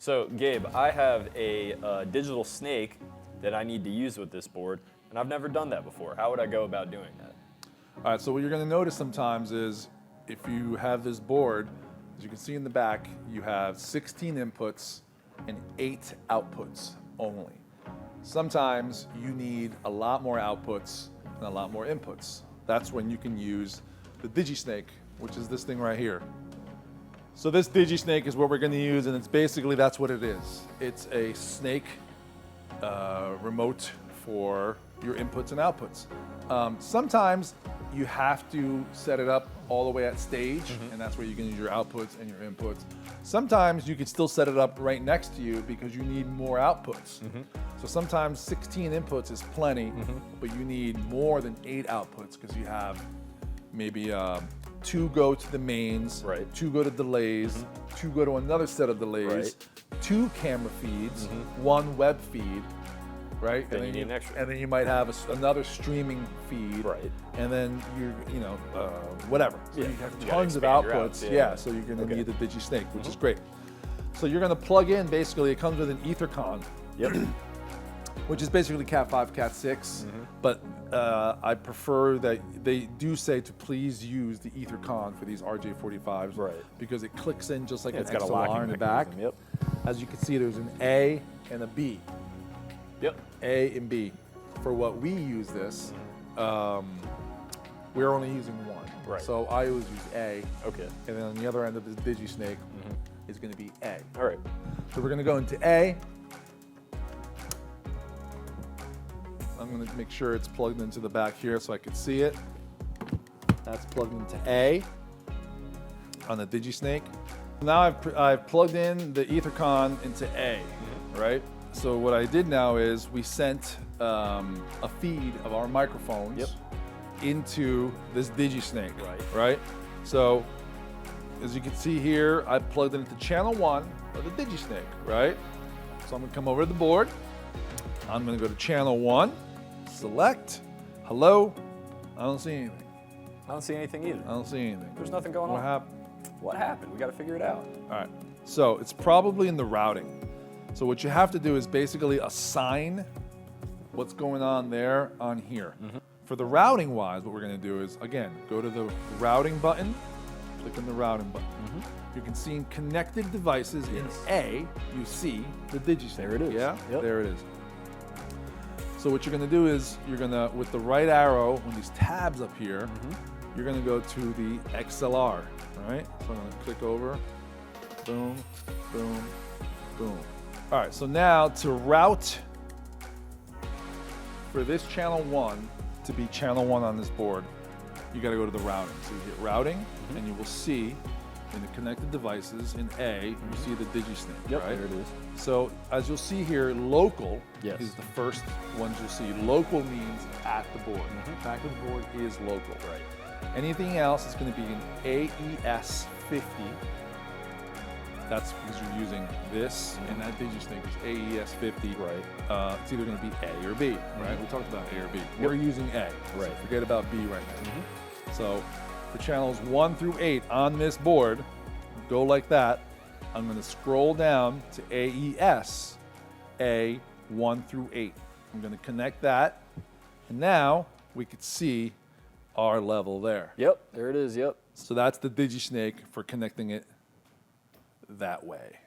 So Gabe, I have a digital snake that I need to use with this board, and I've never done that before. How would I go about doing that? All right, so what you're gonna notice sometimes is if you have this board, as you can see in the back, you have 16 inputs and 8 outputs only. Sometimes you need a lot more outputs and a lot more inputs. That's when you can use the DigiSnake, which is this thing right here. So this DigiSnake is what we're gonna use, and it's basically, that's what it is. It's a snake remote for your inputs and outputs. Sometimes you have to set it up all the way at stage, and that's where you can use your outputs and your inputs. Sometimes you can still set it up right next to you because you need more outputs. So sometimes 16 inputs is plenty, but you need more than 8 outputs because you have maybe 2 go to the mains, Right. 2 go to delays, 2 go to another set of delays, Right. 2 camera feeds, 1 web feed, right? Then you need an extra. And then you might have another streaming feed, Right. and then whatever. So Yeah. you have You gotta tons of expand your outputs. outs, Yeah. yeah. So you're going to Okay. need the DigiSnake, which is great. So you're going to plug in. Basically, it comes with an EtherCon. Yep. Which is basically Cat 5, Cat 6, but I prefer that they do say to please use the EtherCon for these RJ45s, Right. because it clicks in just like Yeah, an it's got a XLR locking in the back. mechanism, As you can see, there's an A and a B. Yep. A and B. For what we use this, we're only using one. Right. So I always use A, Okay. and then on the other end of this DigiSnake is going to be A. All right. So we're going to go into A. I'm going to make sure it's plugged into the back here so I can see it. That's plugged into A on the DigiSnake. Now I've plugged in the EtherCon into A, right? So what I did now is we sent a feed of our microphones Yep. into this DigiSnake, Right. So as you can see here, I plugged it into channel 1 of the DigiSnake, right? So I'm gonna come over to the board. I'm gonna go to channel 1, select, hello. I don't see anything. I don't see anything either. I don't see anything. There's nothing going What on. happened? What happened? We got to figure it out. All right, so it's probably in the routing. So what you have to do is basically assign what's going on there on here. For the routing wise, what we're gonna do is, again, go to the routing button, click on the routing button. You can see in connected devices in A, you see the DigiSnake. There it is. Yeah, Yep. there it is. So what you're gonna do is, you're gonna, with the right arrow, on these tabs up here, you're gonna go to the XLR, right? So I'm gonna click over, boom, boom, boom. All right, so now to route for this channel 1 to be channel 1 on this board, you gotta go to the routing. So you hit routing, and you will see in the connected devices in A, you see the DigiSnake, Yep. right? There it is. So as you'll see here, local Yes. is the first ones you'll see. Local means at the board. Back of the board is local. Right. Anything else is going to be an AES 50. That's because you're using this, and that DigiSnake is AES 50. Right. It's either going to be A or B, right? We talked about A or B. We're using A. So Right. forget about B right now. So for channels 1 through 8 on this board, go like that. I'm going to scroll down to AES A 1 through 8. I'm going to connect that, and now we could see our level there. Yep. There it is. Yep. So that's the DigiSnake for connecting it that way.